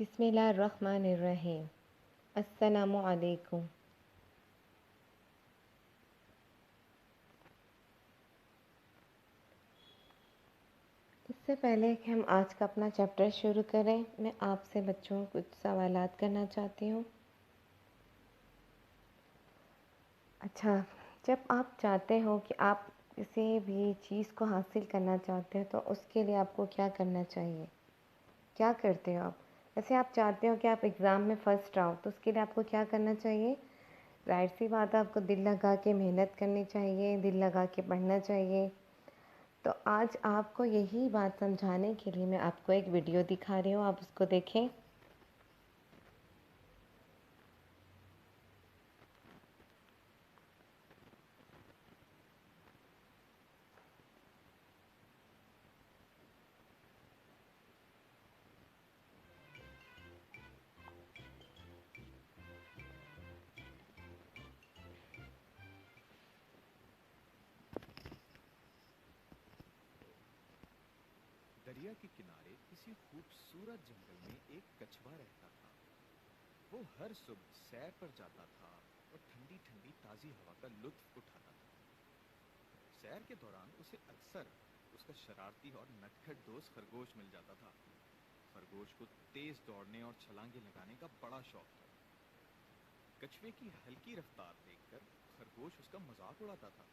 बिस्मिल्लाहिर्रहमानिर्रहीम। अस्सलामु अलैकुम। इससे पहले कि हम आज का अपना चैप्टर शुरू करें, मैं आपसे बच्चों कुछ सवालात करना चाहती हूँ। अच्छा, जब आप चाहते हो कि आप किसी भी चीज़ को हासिल करना चाहते हो तो उसके लिए आपको क्या करना चाहिए? क्या करते हो आप? जैसे आप चाहते हो कि आप एग्ज़ाम में फ़र्स्ट आओ तो उसके लिए आपको क्या करना चाहिए? ज़ाहिर सी बात है, आपको दिल लगा के मेहनत करनी चाहिए, दिल लगा के पढ़ना चाहिए। तो आज आपको यही बात समझाने के लिए मैं आपको एक वीडियो दिखा रही हूँ, आप उसको देखें। दरिया के किनारे किसी खूबसूरत जंगल में एक कछुआ रहता था। वो हर सुबह सैर पर जाता था और ठंडी ठंडी ताजी हवा का लुत्फ उठाता था। सैर के दौरान उसे अक्सर उसका शरारती और नटखट दोस्त खरगोश मिल जाता था। खरगोश को तेज दौड़ने और छलांगे लगाने का बड़ा शौक था। कछुए की हल्की रफ्तार देखकर खरगोश उसका मजाक उड़ाता था।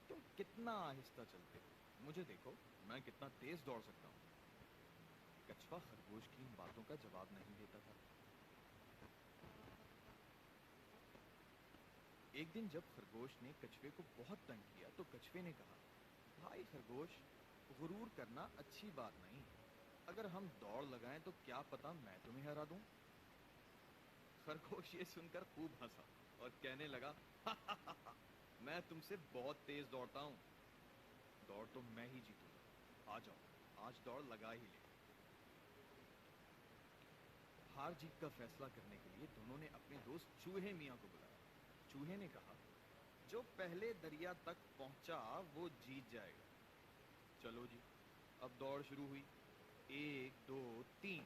तुम कितना आहिस्ता चलते हो, मुझे देखो, मैं कितना तेज दौड़ सकता हूँ। कछुआ खरगोश की इन बातों का जवाब नहीं देता था। एक दिन जब खरगोश ने कछुए को बहुत तंग किया तो कछुए ने कहा, भाई खरगोश, गुरूर करना अच्छी बात नहीं। अगर हम दौड़ लगाएं तो क्या पता मैं तुम्हें हरा दूं। खरगोश ये सुनकर खूब हंसा और कहने लगा, मैं तुमसे बहुत तेज दौड़ता हूँ। दौड़ तो मैं ही जीतूंगा। आ जाओ, आज दौड़ लगा ही ले। हार जीत का फैसला करने के लिए दोनों ने अपने दोस्त चूहे मियाँ को बुलाया। चूहे ने कहा, जो पहले दरिया तक पहुंचा वो जीत जाएगा। चलो जी, अब दौड़ शुरू हुई। 1 2 3।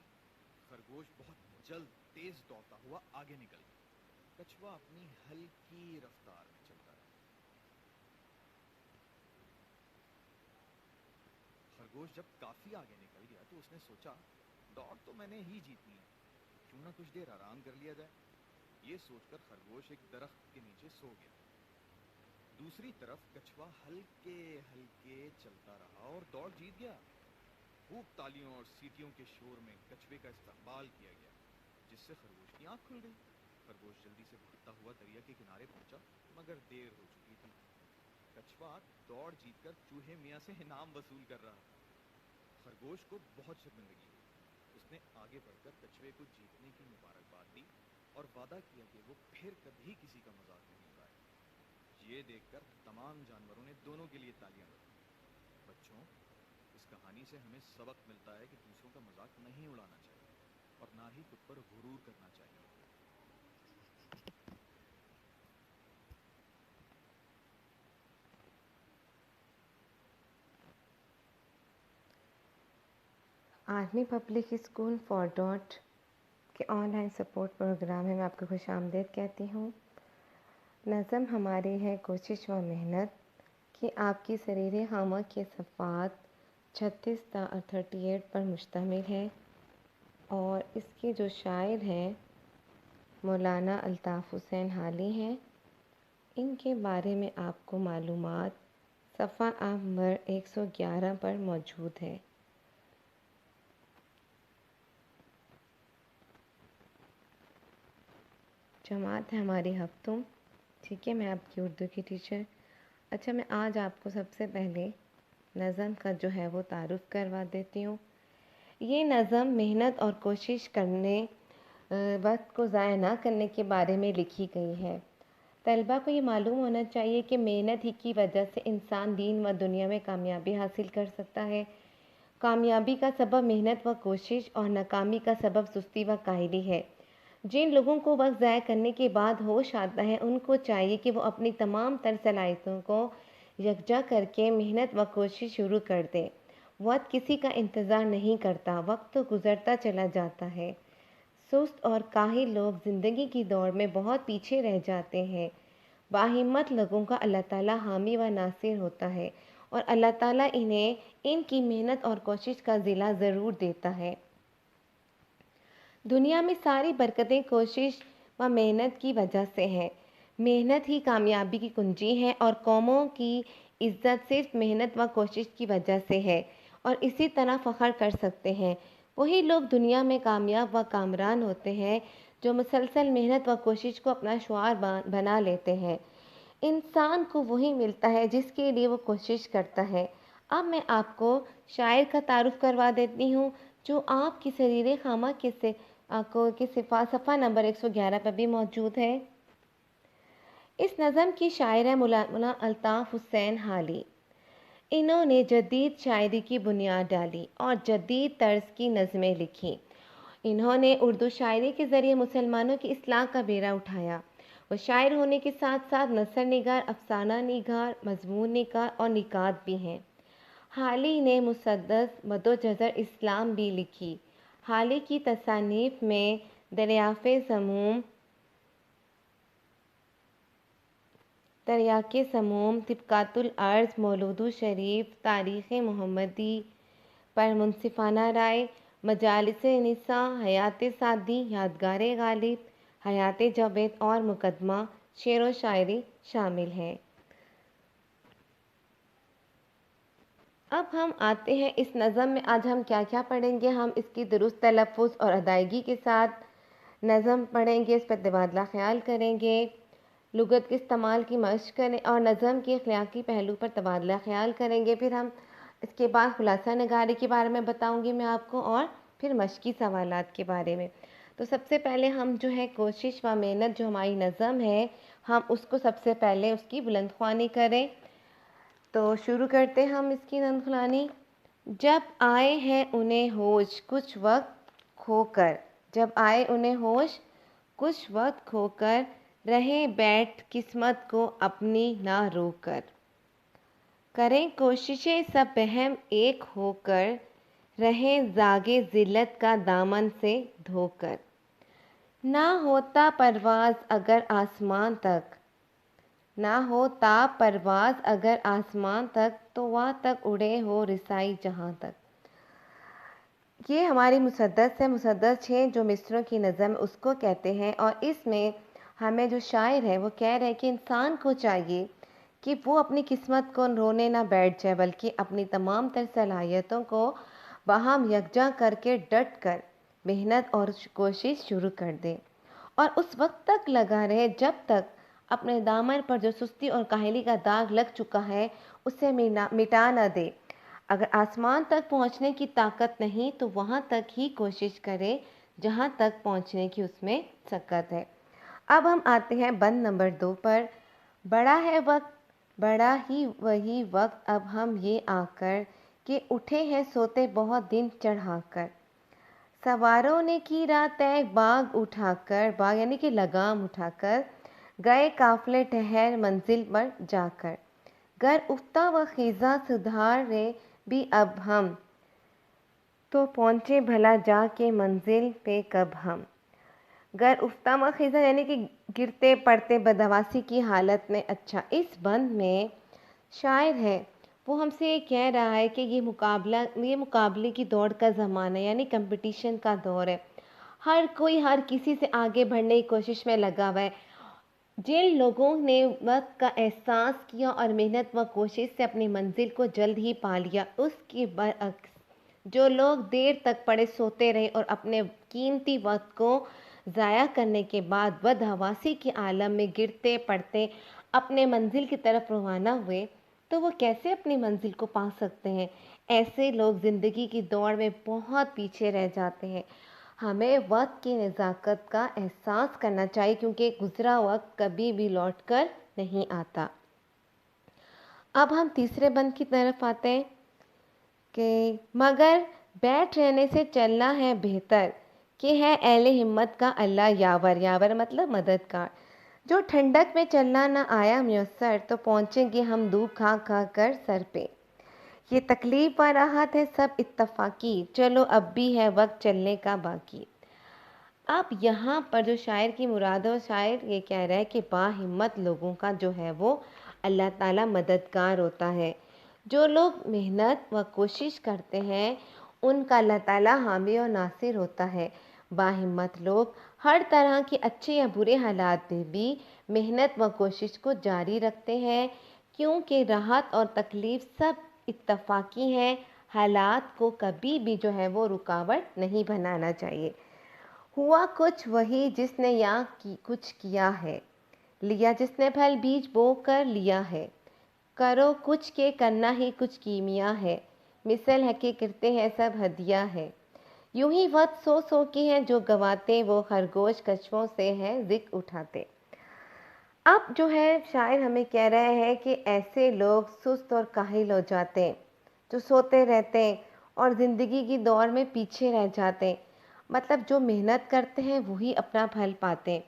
खरगोश बहुत जल्द तेज दौड़ता हुआ आगे निकल गया। कछुआ अपनी हल्की रफ्तार में चलता रहा। खरगोश जब काफी आगे निकल गया तो उसने सोचा, दौड़ तो मैंने ही जीतनी है, क्यों ना कुछ देर आराम कर लिया जाए। ये सोचकर खरगोश एक दरख्त के नीचे सो गया। दूसरी तरफ कछुआ हल्के हल्के चलता रहा और दौड़ जीत गया। खूब तालियों और सीटियों के शोर में कछुए का इस्तकबाल किया गया, जिससे खरगोश की आंख खुल गई। खरगोश जल्दी से भागता हुआ दरिया के किनारे पहुंचा, मगर देर हो चुकी थी। कछुआ दौड़ जीतकर चूहे मियाँ से इनाम वसूल कर रहा था। खरगोश को बहुत शर्मिंदगी हुई। उसने आगे बढ़कर कछुए को जीतने की मुबारकबाद दी और वादा किया कि वो फिर कभी किसी का मजाक नहीं उड़ाएगा। ये देखकर तमाम जानवरों ने दोनों के लिए तालियां बजाई। बच्चों, इस कहानी से हमें सबक मिलता है कि दूसरों का मजाक नहीं उड़ाना चाहिए और ना ही खुद पर गुरूर करना चाहिए। Army public school for dot के ऑनलाइन सपोर्ट प्रोग्राम में मैं आपको खुशामदीद कहती हूँ। नज़म हमारी है कोशिश व मेहनत कि आपकी सरीर खामा के सफ़ात 36 ता 38 पर मुश्तमिल है और इसके जो शायर हैं मौलाना अल्ताफ़ हुसैन हाली हैं। इनके बारे में आपको मालूमात सफ़ा नंबर 111 पर मौजूद है। जमात है हमारी हफ्तुम। ठीक है, मैं आपकी उर्दू की टीचर। अच्छा, मैं आज आपको सबसे पहले नज़म का जो है वो तारुफ़ करवा देती हूँ। ये नज़म मेहनत और कोशिश करने वक्त को ज़ाया ना करने के बारे में लिखी गई है। तलबा को ये मालूम होना चाहिए कि मेहनत ही की वजह से इंसान दीन व दुनिया में कामयाबी हासिल कर सकता है। कामयाबी का सबब मेहनत व कोशिश और नाकामी का सबब सुस्ती व काहली है। जिन लोगों को वक्त ज़ाया करने के बाद होश आता है, उनको चाहिए कि वो अपनी तमाम तर सलाहियतों को यकजा करके मेहनत व कोशिश शुरू कर दें। वक्त किसी का इंतज़ार नहीं करता, वक्त तो गुज़रता चला जाता है। सुस्त और काहिल लोग ज़िंदगी की दौड़ में बहुत पीछे रह जाते हैं। बाहिम्मत लोगों का अल्लाह ताला हामी व नासिर होता है और अल्लाह ताला इन्हें इनकी मेहनत और कोशिश का ज़िला ज़रूर देता है। दुनिया में सारी बरकतें कोशिश व मेहनत की वजह से है। मेहनत ही कामयाबी की कुंजी है और कौमों की इज्जत सिर्फ मेहनत व कोशिश की वजह से है और इसी तरह फ़ख्र कर सकते हैं। वही लोग दुनिया में कामयाब व कामरान होते हैं जो मुसलसल मेहनत व कोशिश को अपना शुआर बना लेते हैं। इंसान को वही मिलता है जिसके लिए वो कोशिश करता है। अब मैं आपको शायर का तारुफ करवा देती हूँ जो आपकी सरीरे खामा के सफ़ा नंबर 111 पर भी मौजूद है। इस नज़म की शायर है मौलाना अल्ताफ़ हुसैन हाली। इन्होंने जदीद शायरी की बुनियाद डाली और जदीद तर्ज की नज़में लिखी। इन्होंने उर्दू शायरी के ज़रिए मुसलमानों की इस्लाह का बेड़ा उठाया। वो शायर होने के साथ साथ नसर निगार, अफसाना निगार, मजमून निगार और निकात भी हैं। हाली ने मुसद्दस मदोजज़र इस्लाम भी लिखी। हाली की तसानीफ में दरियाफ़े समूम, दरियाके समूम, तिब्कातुल अर्ज़, मौलूदु शरीफ, तारीख़ मोहम्मदी पर मुनसिफ़ाना राय, मजालिस निसा, हयात सादी, यादगार गालिब, हयात जावेद और मुकदमा शेर व शायरी शामिल है। अब हम आते हैं इस नज़म में। आज हम क्या क्या पढ़ेंगे। हम इसकी दुरुस्त तलफ़्फ़ुज़ और अदायगी के साथ नज़म पढ़ेंगे, इस पर तबादला ख्याल करेंगे, लुगत के इस्तेमाल की मशक़ करें और नज़म के अखलाकी पहलू पर तबादला ख्याल करेंगे। फिर हम इसके बाद खुलासा नगारी के बारे में बताऊंगी मैं आपको और फिर मशक़ी सवालात के बारे में। तो सबसे पहले हम जो है कोशिश व मेहनत जो हमारी नज़म है हम उसको सबसे पहले उसकी बुलंद ख्वानी करें। तो शुरू करते हैं हम इसकी बुलंद ख्वानी। जब आए हैं उन्हें होश कुछ वक्त खोकर, जब आए उन्हें होश कुछ वक्त खोकर, रहें बैठ किस्मत को अपनी ना रोकर। करें कोशिशें सब बहम एक होकर, रहें जागे ज़िल्लत का दामन से धोकर। ना होता परवाज़ अगर आसमान तक, ना होता परवाज़ अगर आसमान तक, तो वहाँ तक उड़े हो रिसाई जहाँ तक। ये हमारी मुसद्दस है। मुसद्दस 6 जो मिसरों की नज़म उसको कहते हैं और इसमें हमें जो शायर है वो कह रहे हैं कि इंसान को चाहिए कि वो अपनी किस्मत को रोने ना बैठ जाए बल्कि अपनी तमाम तर सलाहियतों को बाहम यकजा करके डट कर मेहनत और कोशिश शुरू कर दे और उस वक्त तक लगा रहे जब तक अपने दामन पर जो सुस्ती और काहली का दाग लग चुका है उसे मिटा न दे। अगर आसमान तक पहुंचने की ताकत नहीं तो वहां तक ही कोशिश करे जहां तक पहुंचने की उसमें सकत है। अब हम आते हैं बंद नंबर 2 पर। बड़ा है वक्त, बड़ा ही वही वक्त अब हम ये आकर कि उठे हैं सोते बहुत दिन चढ़ाकर। सवारों ने की रात तय बाग उठाकर, बाग यानी कि लगाम उठाकर, गए काफिले ठहर मंजिल पर जाकर। गर उफ्ता व खीजा सुधारे भी अब हम, तो पहुँचे भला जाके मंजिल पे कब हम। गर उफ्ता व खीजा यानी कि गिरते पड़ते बदहवासी की हालत में। अच्छा, इस बंद में शायर है वो हमसे ये कह रहा है कि ये मुकाबले की दौड़ का ज़माना है, यानी कंपटीशन का दौर है। हर कोई हर किसी से आगे बढ़ने की कोशिश में लगा हुआ है। जिन लोगों ने वक्त का एहसास किया और मेहनत व कोशिश से अपनी मंजिल को जल्द ही पा लिया, उसके बरअक्स जो लोग देर तक पड़े सोते रहे और अपने कीमती वक्त को ज़ाया करने के बाद बदहवासी के आलम में गिरते पड़ते अपने मंजिल की तरफ रवाना हुए, तो वो कैसे अपनी मंजिल को पा सकते हैं। ऐसे लोग ज़िंदगी की दौड़ में बहुत पीछे रह जाते हैं। हमें वक्त की नज़ाकत का एहसास करना चाहिए क्योंकि गुज़रा वक्त कभी भी लौट कर नहीं आता। अब हम तीसरे बंद की तरफ आते हैं कि मगर बैठ रहने से चलना है बेहतर कि है अहले हिम्मत का अल्लाह यावर। यावर मतलब मददगार। जो ठंडक में चलना ना आया मुयस्सर, तो पहुँचेंगे हम धूप खा खा कर सर पे। ये तकलीफ व राहत है सब इत्तफाकी, चलो अब भी है वक्त चलने का बाकी। अब यहाँ पर जो शायर की मुराद है, शायर ये कह रहा है कि बाहिम्मत लोगों का जो है वो अल्लाह ताला मददगार होता है। जो लोग मेहनत व कोशिश करते हैं उनका अल्लाह ताला हामी और नासिर होता है। बाहिम्मत लोग हर तरह के अच्छे या बुरे हालात में भी मेहनत व कोशिश को जारी रखते हैं, क्योंकि राहत और तकलीफ़ सब इत्तफ़ाक़ी हैं। हालात को कभी भी जो है वो रुकावट नहीं बनाना चाहिए। हुआ कुछ वही जिसने यहाँ की कुछ किया है, लिया जिसने फल बीज बो कर लिया है। करो कुछ के करना ही कुछ कीमिया है, मिसल है कि करते हैं सब हदिया है। यूं ही वक्त सो सो की है जो गवाते, वो खरगोश कछुओं से है जिक्र उठाते। अब जो है शायर हमें कह रहे हैं कि ऐसे लोग सुस्त और काहिल हो जाते हैं जो सोते रहते हैं और ज़िंदगी की दौड़ में पीछे रह जाते हैं। मतलब जो मेहनत करते हैं वही अपना फल पाते हैं।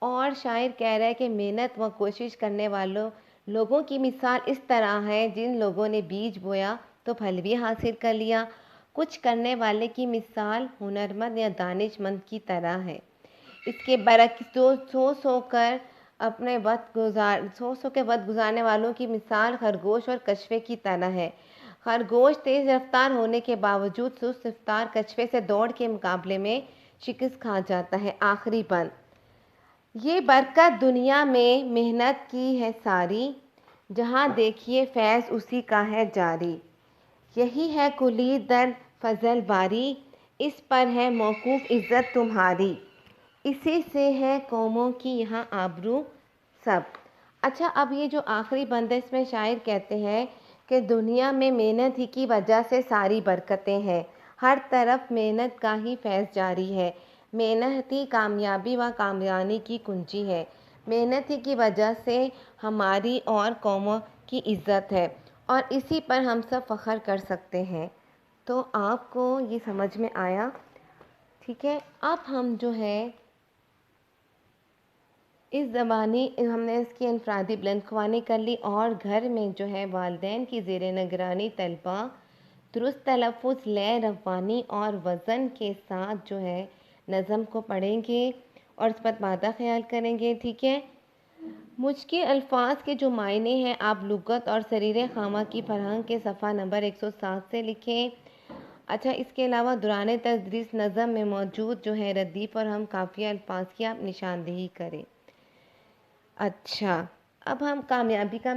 और शायर कह रहा है कि मेहनत व कोशिश करने वालों लोगों की मिसाल इस तरह है, जिन लोगों ने बीज बोया तो फल भी हासिल कर लिया। कुछ करने वाले की मिसाल हुनरमंद या दानिशमंद की तरह है। इसके बरक्स सो सो के वक्त गुजारने वालों की मिसाल खरगोश और कछुए की तरह है। खरगोश तेज रफ्तार होने के बावजूद सुस्त रफ्तार कछुए से दौड़ के मुकाबले में शिकस्त खा जाता है। आखिरी बंद, ये बरकत दुनिया में मेहनत की है सारी, जहाँ देखिए फैज़ उसी का है जारी। यही है कुली दर फजल बारी, इस पर है मौकूफ़ इज़्ज़त तुम्हारी। इसी से है कौमों की यहाँ आबरू सब। अच्छा, अब ये जो आखिरी बंद है इसमें शायर कहते हैं कि दुनिया में मेहनत ही की वजह से सारी बरकतें हैं। हर तरफ मेहनत का ही फैज़ जारी है। मेहनत ही कामयाबी व कामयानी की कुंजी है। मेहनत ही की वजह से हमारी और कौमों की इज़्ज़त है और इसी पर हम सब फ़ख्र कर सकते हैं। तो आपको ये समझ में आया? ठीक है, अब हम जो है इस ज़बानी हमने इसकी इनफरादी बुलंदख्वानी कर ली और घर में जो है वालिदैन की ज़ेर निगरानी तलबा दुरुस्त तलफ़ुज़, लय, रवानी और वज़न के साथ जो है नज़म को पढ़ेंगे और इस पर मादा ख्याल करेंगे। ठीक है, मुश्किल अल्फाज के जो मायने हैं आप लुगत और सरीर खामा की फरहंग के सफ़ा नंबर 107 से लिखें। अच्छा, इसके अलावा दौरान तदरीस नज़म में मौजूद जो है रदीफ़ और हम काफ़िया अल्फाज की आप निशानदेही करें। अच्छा, अब हम कामयाबी का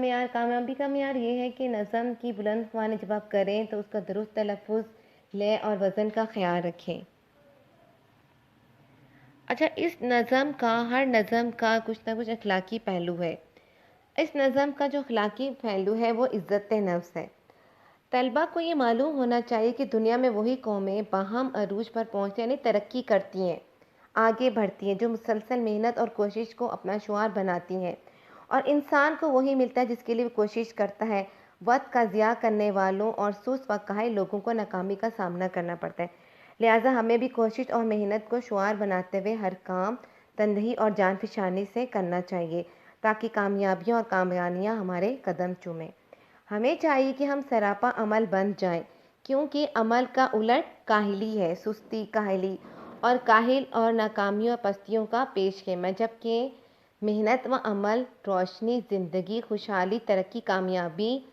मेयार ये है कि नज़म की बुलंदख्वानी जब आप करें तो उसका दुरुस्त तलफ़ुज़, लय और वज़न का ख्याल रखें। अच्छा, हर नज़म का कुछ ना कुछ अखलाकी पहलू है। इस नज़म का जो अखलाकी पहलू है वो इज़्ज़त नफ्स है। तलबा को ये मालूम होना चाहिए कि दुनिया में वही कौमें बाहम अरूज पर पहुँचते यानी तरक्की करती हैं, आगे बढ़ती हैं, जो मुसलसल मेहनत और कोशिश को अपना शुआर बनाती हैं, और इंसान को वही मिलता है जिसके लिए वो कोशिश करता है। वक्त का ज़िया करने वालों और सुस्त व काहिल लोगों को नाकामी का सामना करना पड़ता है। लिहाजा हमें भी कोशिश और मेहनत को शुआर बनाते हुए हर काम तनदेही और जानफशानी से करना चाहिए, ताकि कामयाबियाँ और कामयानियाँ हमारे कदम चूमें। हमें चाहिए कि हम सरापा अमल बन जाएं, क्योंकि अमल का उलट काहिली है, सुस्ती, काहिली और काहिल और नाकामियों और पस्तियों का पेश खेमा, जबकि मेहनत व अमल रोशनी, ज़िंदगी, खुशहाली, तरक्की, कामयाबी,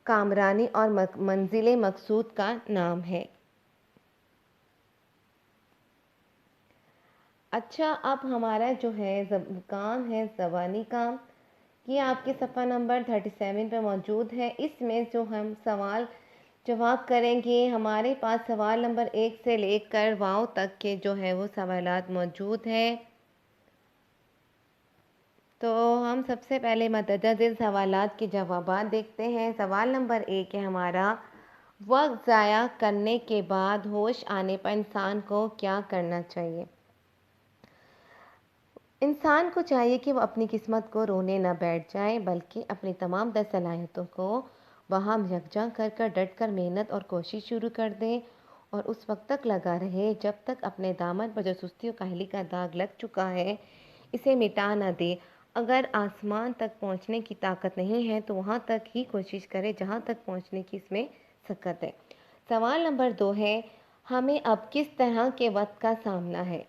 कामरानी और मंजिल मकसूद का नाम है। अच्छा, अब हमारा जो है काम है ज़बानी काम, ये आपके सफ़ा नंबर 37 पर मौजूद है। इसमें जो हम सवाल जवाब करेंगे, हमारे पास सवाल नंबर 1 से लेकर वाव तक के जो है वो सवालात मौजूद हैं। तो हम सबसे पहले मतअद्दिल सवालात के जवाबात देखते हैं। सवाल नंबर 1 है हमारा, वक्त ज़ाया करने के बाद होश आने पर इंसान को क्या करना चाहिए? इंसान को चाहिए कि वो अपनी किस्मत को रोने न बैठ जाए, बल्कि अपनी तमाम सलाहियतों को वहाँ यकजा कर कर डट कर मेहनत और कोशिश शुरू कर दें और उस वक्त तक लगा रहे जब तक अपने दामन पर जो सुस्ती और काहली का दाग लग चुका है इसे मिटा ना दे। अगर आसमान तक पहुँचने की ताकत नहीं है तो वहाँ तक ही कोशिश करे जहाँ तक पहुँचने की इसमें सकत है। सवाल नंबर 2 है, हमें अब किस तरह के वक्त का सामना है?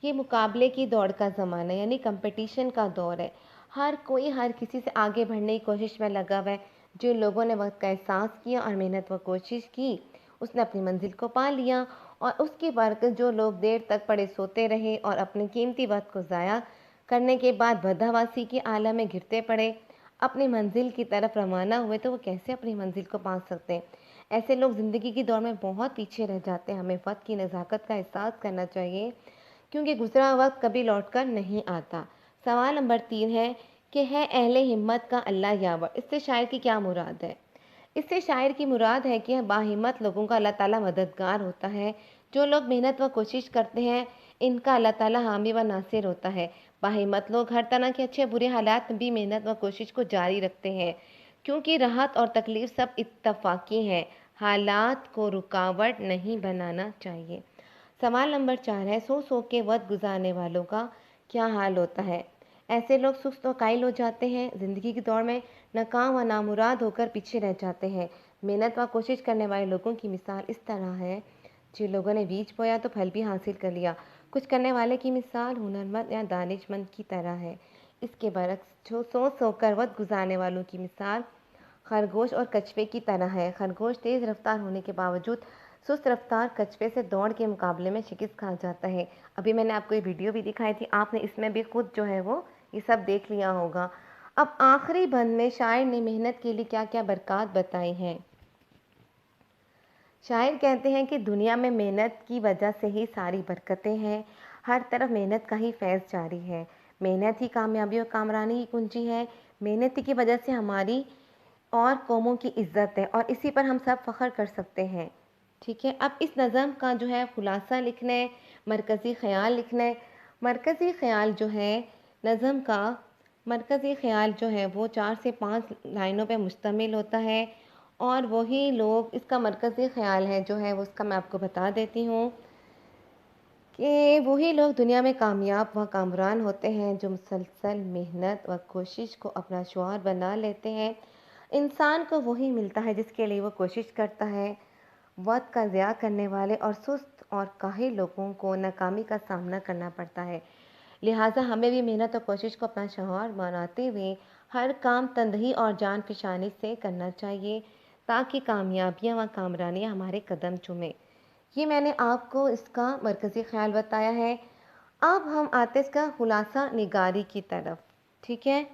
ये मुकाबले की दौड़ का ज़माना है, यानी कंपटीशन का दौर है। हर कोई हर किसी से आगे बढ़ने की कोशिश में लगा हुआ है। जिन लोगों ने वक्त का एहसास किया और मेहनत व कोशिश की, उसने अपनी मंजिल को पा लिया। और उसके बरकस जो लोग देर तक पड़े सोते रहे और अपने कीमती वक्त को ज़ाया करने के बाद बदहवासी की आलम में गिरते पड़े, अपनी मंजिल की तरफ रवाना हुए, तो वो कैसे अपनी मंजिल को पा सकते हैं। ऐसे लोग ज़िंदगी की दौड़ में बहुत पीछे रह जाते हैं। हमें वक्त की नज़ाकत का एहसास करना चाहिए, क्योंकि गुजरा वक्त कभी लौटकर नहीं आता। सवाल नंबर 3 है कि है अहले हिम्मत का अल्लाह यावर। इससे शायर की क्या मुराद है? इससे शायर की मुराद है कि बाहिम्मत लोगों का अल्लाह ताला मददगार होता है। जो लोग मेहनत व कोशिश करते हैं, इनका अल्लाह ताला हामी व नासिर होता है। बाहिम्मत लोग हर तरह के अच्छे बुरे हालात में भी मेहनत व कोशिश को जारी रखते हैं, क्योंकि राहत और तकलीफ सब इत्तफाकी हैं। हालात को रुकावट नहीं बनाना चाहिए। सवाल नंबर 4 है, सो सो के वक्त गुजारने वालों का क्या हाल होता है? ऐसे लोग सुस्त व कायल हो जाते हैं, ज़िंदगी की दौड़ में नाकाम व नामुराद होकर पीछे रह जाते हैं। मेहनत व कोशिश करने वाले लोगों की मिसाल इस तरह है, जिन लोगों ने बीज बोया तो फल भी हासिल कर लिया। कुछ करने वाले की मिसाल हुनरमंद या दानिशमंद की तरह है। इसके बरक्स जो सोच सोकर वक्त गुजारने वालों की मिसाल खरगोश और कछुए की तरह है। खरगोश तेज़ रफ्तार होने के बावजूद सुस्त रफ्तार कछुए से दौड़ के मुकाबले में शिकस्त खा जाता है। अभी मैंने आपको ये वीडियो भी दिखाई थी, आपने इसमें भी खुद जो है वो ये सब देख लिया होगा। अब आखिरी बंद में शायर ने मेहनत के लिए क्या क्या बरकत बताई हैं। शायर कहते हैं कि दुनिया में मेहनत की वजह से ही सारी बरकतें हैं। हर तरफ मेहनत का ही फैज़ जारी है। मेहनत ही कामयाबी और कामरानी की कुंजी है। मेहनत की वजह से हमारी और कौमों की इज़्ज़त है, और इसी पर हम सब फ़ख्र कर सकते हैं। ठीक है, अब इस नज़म का जो है ख़ुलासा लिखना है, मरकज़ी ख़याल लिखना है। मरकज़ी ख़याल जो है नज़म का, मरकज़ी ख़याल जो है वो 4 से 5 लाइनों पे मुश्तमिल होता है, और वही लोग, इसका मरकज़ी ख़याल है जो है वो, उसका मैं आपको बता देती हूँ कि वही लोग दुनिया में कामयाब व कामरान होते हैं जो मुसलसल मेहनत व कोशिश को अपना शुआर बना लेते हैं। इंसान को वही मिलता है जिसके लिए वो कोशिश करता है। वक्त का ज़िया करने वाले और सुस्त और काहिल लोगों को नाकामी का सामना करना पड़ता है। लिहाजा हमें भी मेहनत और कोशिश को अपना शुआर बनाते हुए हर काम तन्देही और जान फिशानी से करना चाहिए, ताकि कामयाबियाँ व कामरानियाँ हमारे कदम चूमें। ये मैंने आपको इसका मरकज़ी ख़याल बताया है। अब हम आते इसका खुलासा निगारी की तरफ। ठीक है,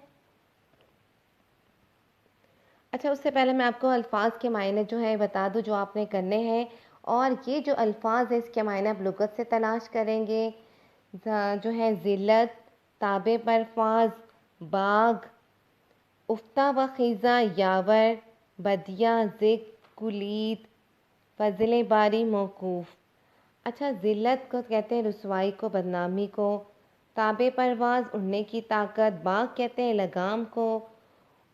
अच्छा, उससे पहले मैं आपको अल्फाज के मायने जो है बता दूं जो आपने करने हैं। और ये जो अल्फाज है इसके मायने आप लुगत से तलाश करेंगे। जो है ज़िल्लत, ताबे परफाज, बाग, उफ्ता व खीज़ा, यावर, बदिया, ज़िक, कुलीद, फजले बारी, मौकूफ़। अच्छा, ज़िल्लत को कहते हैं रुसवाई को, बदनामी को। ताबे परवाज़ उड़ने की ताकत। बाग कहते हैं लगाम को।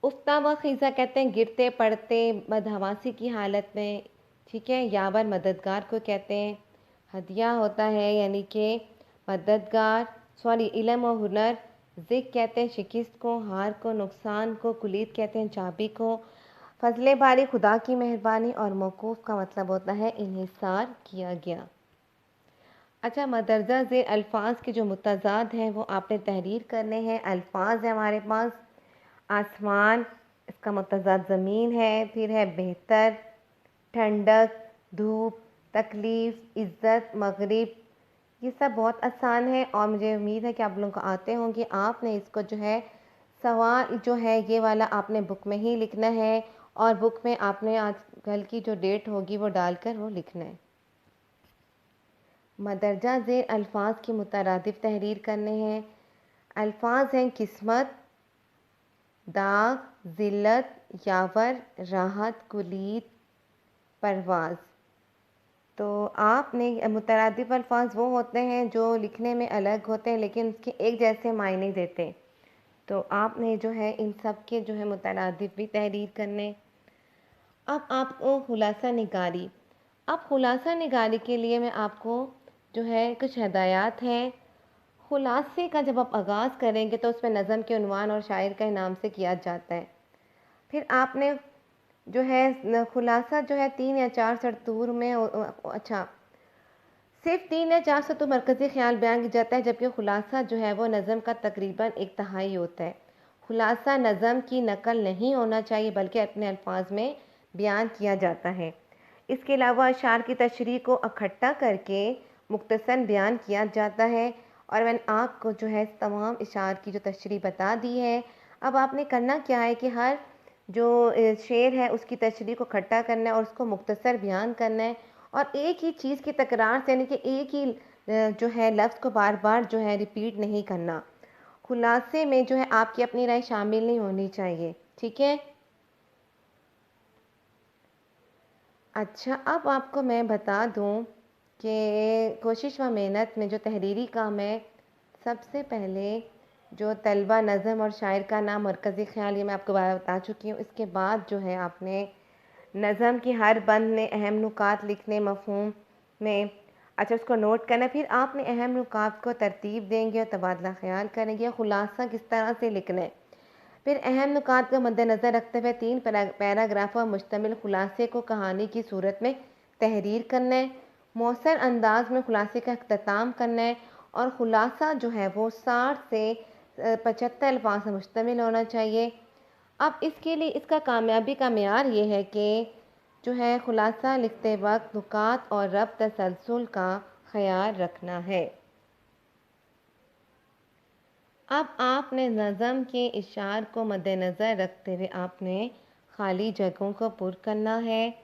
उफ्ता व खीज़ा कहते हैं गिरते पड़ते बदहवासी की हालत में। ठीक है, यावर मददगार को कहते हैं। हदिया होता है यानी कि मददगार, सॉरी, इल्म और हुनर। ज़िक कहते हैं शिकस्त को, हार को, नुकसान को। कुलीद कहते हैं चाबी को। फजले बारी खुदा की मेहरबानी, और मौकूफ़ का मतलब होता है इन्हिसार किया गया। अच्छा, मदरजा ज़ेर अल्फाज के जो मुतज़ाद हैं वो आपने तहरीर करने हैं। अल्फाज है हमारे पास आसमान, इसका मुतज़ाद ज़मीन है। फिर है बेहतर, ठंडक, धूप, तकलीफ़, इज़्ज़त, मगरिब। ये सब बहुत आसान है और मुझे उम्मीद है कि आप लोगों को आते होंगे। आपने इसको जो है सवाल जो है ये वाला आपने बुक में ही लिखना है, और बुक में आपने आज कल की जो डेट होगी वो डालकर वो लिखना है। मदरजा ज़ेर अल्फाज के मुतरादिफ तहरीर करने हैं। अल्फाज हैं किस्मत, दाग, ज़िल्लत, यावर, राहत, कुलीद, परवाज़। तो आपने मुतरादिफ अल्फाज वो होते हैं जो लिखने में अलग होते हैं लेकिन उसके एक जैसे मायने देते हैं। तो आपने जो है इन सब के जो है मुतरादिफ भी तहरीर करने। अब आपको खुलासा निगारी। अब खुलासा निगारी के लिए मैं आपको जो है कुछ हदायत हैं। खुलासे का जब आप आगाज़ करेंगे तो उसमें नज़म के उन्वान और शायर के नाम से किया जाता है। फिर आपने जो है खुलासा जो है 3 या 4 सतूर में, अच्छा, सिर्फ 3 या 4 सतरों मरकज़ी ख़्याल बयान किया जाता है, जबकि खुलासा जो है वो नज़म का तकरीबन 1/3 होता है। खुलासा नज़म की नकल नहीं होना चाहिए, बल्कि अपने अल्फाज में बयान किया जाता है। इसके अलावा अशार की तशरीह को इकट्ठा करके मुख्तसर बयान किया जाता है। और मैंने आपको जो है तमाम इशार की जो तशरीह बता दी है। अब आपने करना क्या है कि हर जो शेर है उसकी तशरीह को इकट्ठा करना है और उसको मुख्तसर बयान करना है, और एक ही चीज़ की तकरार से, यानी कि एक ही जो है लफ्ज़ को बार बार जो है रिपीट नहीं करना। खुलासे में जो है आपकी अपनी राय शामिल नहीं होनी चाहिए, ठीक है। अच्छा, अब आपको मैं बता दूं कि कोशिश व मेहनत में जो तहरीरी काम है, सबसे पहले जो तलबा नज़म और शायर का नाम मरकज़ी ख़्याल, ये मैं आपको बता चुकी हूँ। इसके बाद जो है आपने नज़म की हर बंद में अहम नुकात लिखने, मफ़हूम में अच्छा उसको नोट करना। फिर आपने अहम नुकात को तरतीब देंगे और तबादला ख़्याल करेंगे, खुलासा किस तरह से लिखना है। फिर अहम नुकात को मद्देनज़र रखते हुए 3 पैराग्राफ पर मुश्तमिल खुलासे को कहानी की सूरत में तहरीर करना है। मौसर अंदाज में खुलासे का अख्ताम करना है, और खुलासा जो है वो 60 से 75 अल्फाज से मुश्तमिल होना चाहिए। अब इसके लिए इसका कामयाबी का मेयार ये है कि जो है खुलासा लिखते वक्त नुकात और रब्त तसलसल का ख्याल रखना है। अब आपने नज़म के इशार को मद्देनज़र रखते हुए आपने खाली जगहों को पुर करना है।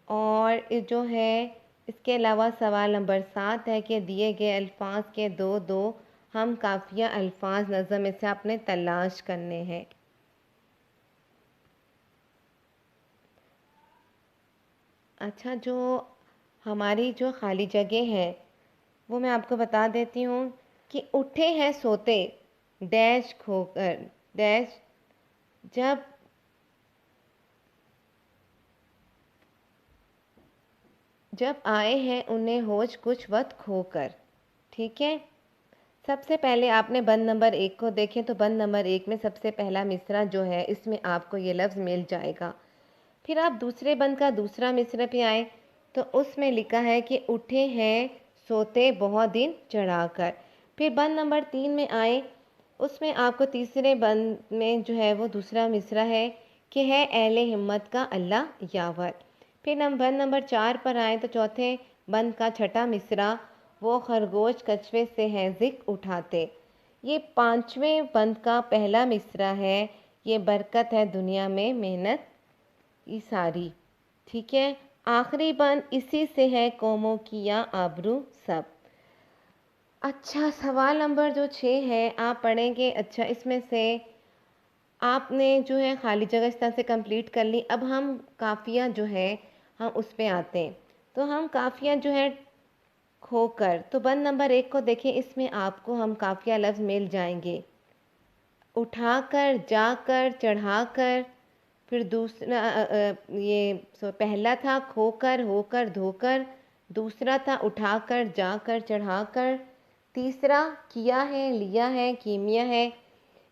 और जो है इसके अलावा सवाल नंबर 7 है कि दिए गए अल्फाज के दो दो हम काफिया अल्फाज नज़म में से आपने तलाश करने हैं। अच्छा, जो हमारी जो खाली जगह है वो मैं आपको बता देती हूँ कि उठे हैं सोते डैश खोकर डैश, जब जब आए हैं उन्हें होश कुछ वक्त खोकर, ठीक है। सबसे पहले आपने बंद नंबर 1 को देखें तो बंद नंबर 1 में सबसे पहला मिसरा जो है इसमें आपको ये लफ्ज़ मिल जाएगा। फिर आप दूसरे बंद का दूसरा मिसरा पे आए तो उसमें लिखा है कि उठे हैं सोते बहुत दिन चढ़ाकर। फिर बंद नंबर 3 में आए, उसमें आपको तीसरे बंद में जो है वो दूसरा मिसरा है कि है अहले हिम्मत का अल्लाह यावर। फिर बंद नंबर 4 पर आए तो चौथे बंद का छठा मिसरा, वो खरगोश कछुए से हैं जिक उठाते। ये पांचवें बंद का पहला मिसरा है, ये बरकत है दुनिया में मेहनत की सारी, ठीक है। आखिरी बंद इसी से है कौमों की या आबरू सब। अच्छा, सवाल नंबर जो 6 है आप पढ़ेंगे। अच्छा, इसमें से आपने जो है खाली जगह इस तरह से कंप्लीट कर ली। अब हम काफिया जो है हम उस पे आते हैं। तो हम काफिया जो है खोकर, तो बंद नंबर 1 को देखें, इसमें आपको हम काफिया लफ्ज़ मिल जाएंगे। उठाकर, जाकर, चढ़ाकर। फिर दूसरा पहला था खोकर, होकर, धोकर। दूसरा था उठाकर, जाकर, चढ़ाकर। तीसरा किया है, लिया है, कीमिया है।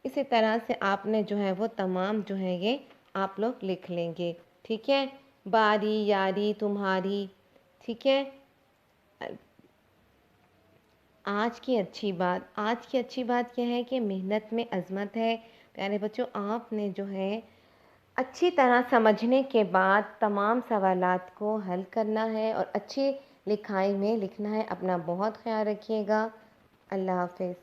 इसी तरह से आपने जो है वो तमाम जो है ये आप लोग लिख लेंगे, ठीक है। बारी, यारी, तुम्हारी, ठीक है। आज की अच्छी बात यह है कि मेहनत में अज़मत है। प्यारे बच्चों, आपने जो है अच्छी तरह समझने के बाद तमाम सवालात को हल करना है और अच्छी लिखाई में लिखना है। अपना बहुत ख्याल रखिएगा। अल्लाह हाफ़िज़।